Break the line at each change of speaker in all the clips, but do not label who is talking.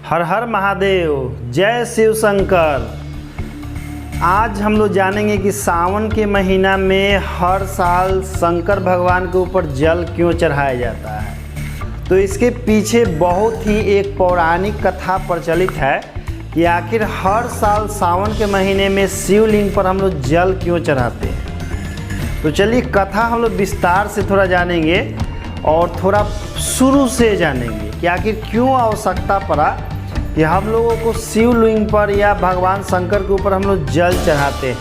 हर हर महादेव, जय शिव शंकर। आज हम लोग जानेंगे कि सावन के महीना में हर साल शंकर भगवान के ऊपर जल क्यों चढ़ाया जाता है। तो इसके पीछे बहुत ही एक पौराणिक कथा प्रचलित है कि आखिर हर साल सावन के महीने में शिवलिंग पर हम लोग जल क्यों चढ़ाते हैं। तो चलिए कथा हम लोग विस्तार से थोड़ा जानेंगे और थोड़ा शुरू से जानेंगे कि आखिर क्यों आवश्यकता पड़ा कि हम लोगों को शिवलिंग पर या भगवान शंकर के ऊपर हम लोग जल चढ़ाते हैं।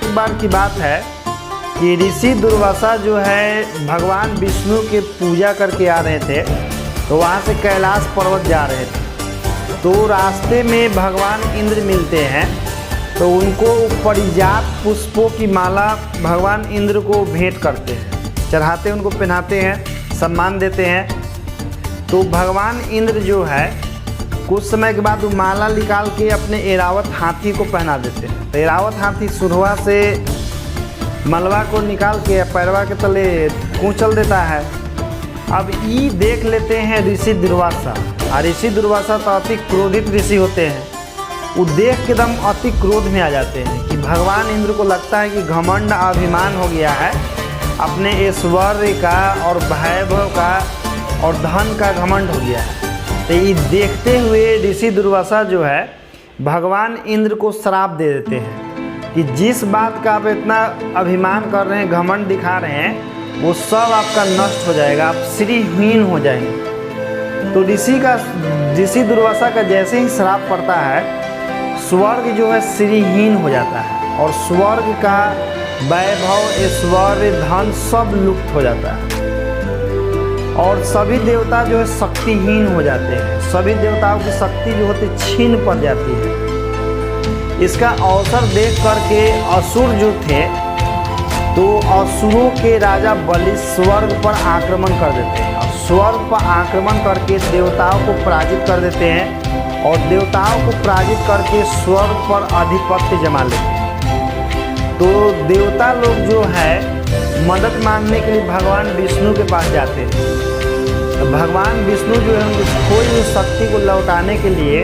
एक बार की बात है कि ऋषि दुर्वासा जो है भगवान विष्णु के पूजा करके आ रहे थे, तो वहाँ से कैलाश पर्वत जा रहे थे। तो रास्ते में भगवान इंद्र मिलते हैं, तो उनको परिजात पुष्पों की माला भगवान इंद्र को भेंट करते हैं, चढ़ाते हैं, उनको पहनाते हैं, सम्मान देते हैं। तो भगवान इंद्र जो है कुछ समय के बाद वो माला निकाल के अपने ऐरावत हाथी को पहना देते हैं। तो ऐरावत हाथी सुरवा से मलबा को निकाल के पैरवा के तले कूचल देता है। अब ये देख लेते हैं ऋषि दुर्वासा, और ऋषि दुर्वासा तो अति क्रोधित ऋषि होते हैं। वो देख के एकदम अति क्रोध में आ जाते हैं कि भगवान इंद्र को लगता है कि घमंड अभिमान हो गया है, अपने ऐश्वर्य का और वैभव का और धन का घमंड हो गया है। तो ये देखते हुए ऋषि दुर्वासा जो है भगवान इंद्र को श्राप दे देते हैं कि जिस बात का आप इतना अभिमान कर रहे हैं, घमंड दिखा रहे हैं, वो सब आपका नष्ट हो जाएगा, आप श्रीहीन हो जाएंगे। तो ऋषि दुर्वासा का जैसे ही श्राप पड़ता है, स्वर्ग जो है श्रीहीन हो जाता है और स्वर्ग का वैभव, ऐश्वर्य, धन सब लुप्त हो जाता है और सभी देवता जो है शक्तिहीन हो जाते हैं। सभी देवताओं की शक्ति जो होती छीन पड़ जाती है। इसका अवसर देख करके असुर जो थे, तो असुरों के राजा बलि स्वर्ग पर आक्रमण कर देते हैं और स्वर्ग पर आक्रमण करके देवताओं को पराजित कर देते हैं और देवताओं को पराजित करके स्वर्ग पर आधिपत्य जमा लेते हैं। तो देवता लोग जो है मदद मांगने के लिए भगवान विष्णु के पास जाते हैं। तो भगवान विष्णु जो है उनको खोई हुई शक्ति को लौटाने के लिए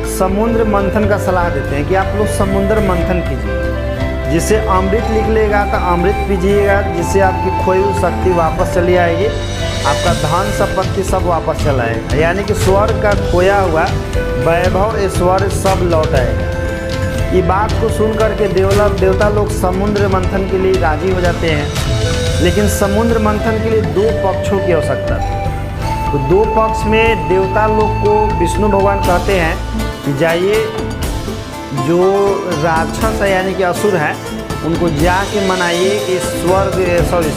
समुद्र मंथन का सलाह देते हैं कि आप लोग समुद्र मंथन कीजिए, जिससे अमृत निकलेगा तो अमृत पीजिएगा, जिससे आपकी खोई हुई शक्ति वापस चली आएगी, आपका धन संपत्ति सब वापस चला आएगा, यानी कि स्वर्ग का खोया हुआ वैभव, ऐश्वर्य सब लौट आएगा। ये बात को सुन करके देवता लोग समुद्र मंथन के लिए राजी हो जाते हैं। लेकिन समुद्र मंथन के लिए दो पक्षों की आवश्यकता थी। तो दो पक्ष में देवता लोग को विष्णु भगवान कहते हैं कि जाइए, जो राक्षस है यानी कि असुर हैं, उनको जाके मनाइए कि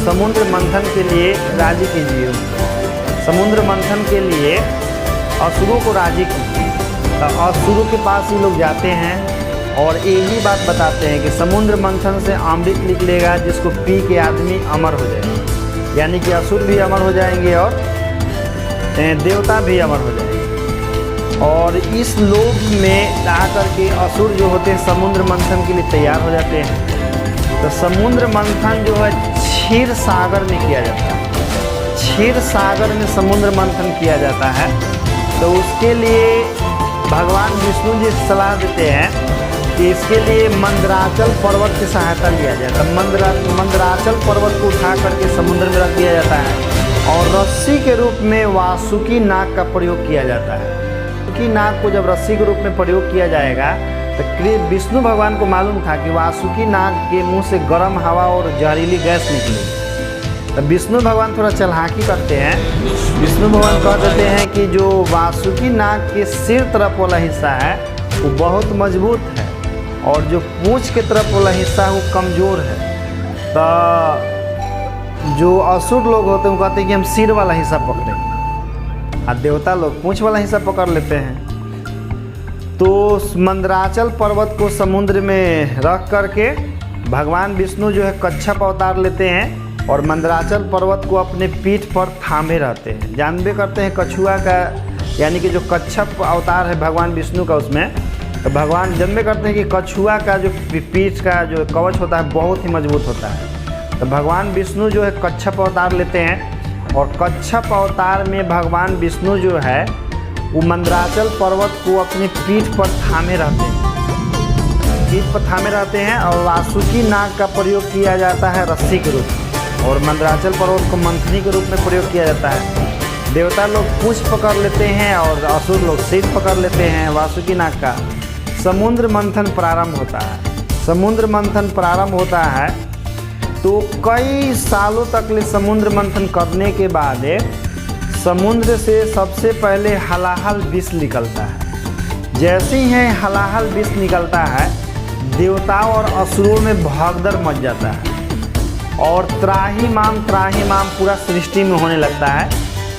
समुद्र मंथन के लिए राजी कीजिए। समुद्र मंथन के लिए असुरों को राजी कीजिए। तो असुरों के पास ही लोग जाते हैं और यही बात बताते हैं कि समुद्र मंथन से अमृत निकलेगा, जिसको पी के आदमी अमर हो जाएगा, यानी कि असुर भी अमर हो जाएंगे और देवता भी अमर हो जाएंगे। और इस लोक में आकर के असुर जो होते हैं समुद्र मंथन के लिए तैयार हो जाते हैं। तो समुद्र मंथन जो है क्षीर सागर में किया जाता है। क्षीर सागर में समुद्र मंथन किया जाता है। तो उसके लिए भगवान विष्णु जी सलाह देते हैं कि इसके लिए मंदराचल पर्वत की सहायता लिया जाता है। मंदराचल पर्वत को उठा करके समुद्र में रख दिया जाता है और रस्सी के रूप में वासुकी नाग का प्रयोग किया जाता है। वासुकी नाग को जब रस्सी के रूप में प्रयोग किया जाएगा, तो विष्णु भगवान को मालूम था कि वासुकी नाग के मुंह से गर्म हवा और जहरीली गैस निकलेगी। तो विष्णु भगवान थोड़ा चालाकी करते हैं। विष्णु भगवान कह देते हैं कि जो वासुकी नाग के सिर तरफ वाला हिस्सा है वो बहुत मजबूत है और जो पूंछ के तरफ वाला हिस्सा है वो कमज़ोर है। तो जो असुर लोग होते हैं वो कहते हैं कि हम सिर वाला हिस्सा पकड़ें, और देवता लोग पूंछ वाला हिस्सा पकड़ लेते हैं। तो मंदराचल पर्वत को समुद्र में रख करके भगवान विष्णु जो है कच्छप अवतार लेते हैं और मंदराचल पर्वत को अपने पीठ पर थामे रहते हैं। जानबे करते हैं कछुआ का, यानी कि जो कच्छप अवतार है भगवान विष्णु का, उसमें तो भगवान जानबे करते हैं कि कछुआ का जो पीठ का जो कवच होता है बहुत ही मजबूत होता है। तो भगवान विष्णु जो है कच्छप अवतार लेते हैं और कच्छप अवतार में भगवान विष्णु जो है वो मंदराचल पर्वत को अपने पीठ पर थामे रहते हैं, और वासुकी नाग का प्रयोग किया जाता है रस्सी के रूप में, और मंदराचल पर्वत को मंथनी के रूप में प्रयोग किया जाता है। देवता लोग पूंछ पकड़ लेते हैं और असुर लोग सिर पकड़ लेते हैं। वासुकी नाग का समुद्र मंथन प्रारंभ होता है। तो कई सालों तक ले समुद्र मंथन करने के बाद समुद्र से सबसे पहले हलाहल विष निकलता है। जैसे ही हलाहल विष निकलता है, देवताओं और असुरों में भगदड़ मच जाता है और त्राहिमाम पूरा सृष्टि में होने लगता है।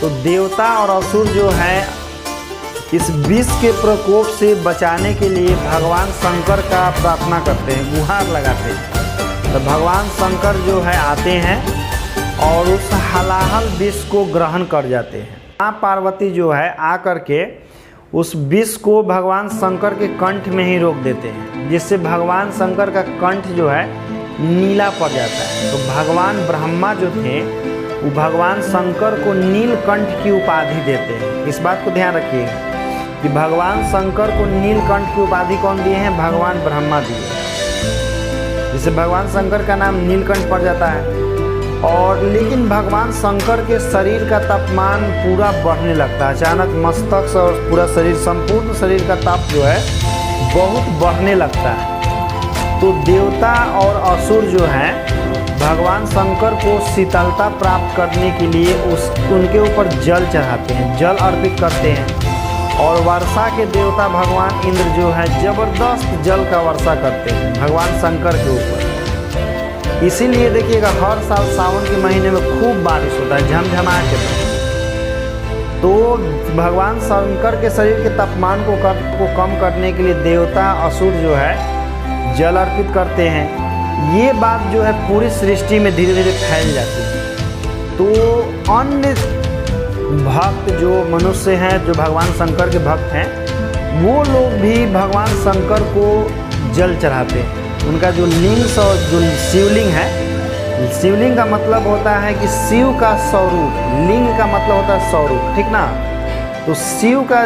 तो देवता और असुर जो है इस विष के प्रकोप से बचाने के लिए भगवान शंकर का प्रार्थना करते हैं, गुहार लगाते हैं। तो भगवान शंकर जो है आते हैं और उस हलाहल विष को ग्रहण कर जाते हैं। माँ पार्वती जो है आकर के उस विष को भगवान शंकर के कंठ में ही रोक देते हैं, जिससे भगवान शंकर का कंठ जो है नीला पड़ जाता है। तो भगवान ब्रह्मा जो थे वो भगवान शंकर को नीलकंठ की उपाधि देते हैं। इस बात को ध्यान रखिएगा कि भगवान शंकर को नीलकंठ की उपाधि कौन दिए हैं? भगवान ब्रह्मा दिए, जिससे भगवान शंकर का नाम नीलकंठ पड़ जाता है। और लेकिन भगवान शंकर के शरीर का तापमान पूरा बढ़ने लगता है। अचानक मस्तक से और पूरा शरीर, संपूर्ण शरीर का ताप जो है बहुत बढ़ने लगता है। तो देवता और असुर जो हैं भगवान शंकर को शीतलता प्राप्त करने के लिए उनके ऊपर जल चढ़ाते हैं, जल अर्पित करते हैं। और वर्षा के देवता भगवान इंद्र जो है जबरदस्त जल का वर्षा करते हैं भगवान शंकर के ऊपर। इसीलिए देखिएगा हर साल सावन के महीने में खूब बारिश होता है, झमझमा के। तो भगवान शंकर के शरीर के तापमान को कम करने के लिए देवता असुर जो है जल अर्पित करते हैं। ये बात जो है पूरी सृष्टि में धीरे धीरे फैल जाती है। तो अन्य भक्त जो मनुष्य हैं, जो भगवान शंकर के भक्त हैं, वो लोग भी भगवान शंकर को जल चढ़ाते हैं। उनका जो लिंग और जो शिवलिंग है, शिवलिंग का मतलब होता है कि शिव का स्वरूप, लिंग का मतलब होता है स्वरूप, ठीक ना। तो शिव का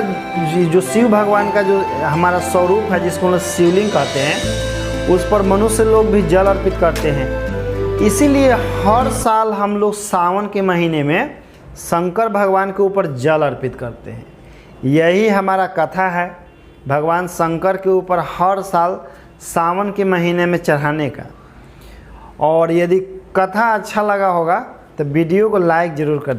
जो शिव भगवान का जो हमारा स्वरूप है, जिसको हम शिवलिंग कहते हैं, उस पर मनुष्य लोग भी जल अर्पित करते हैं। इसीलिए हर साल हम लोग सावन के महीने में शंकर भगवान के ऊपर जल अर्पित करते हैं। यही हमारा कथा है भगवान शंकर के ऊपर हर साल सावन के महीने में चढ़ाने का। और यदि कथा अच्छा लगा होगा तो वीडियो को लाइक ज़रूर कर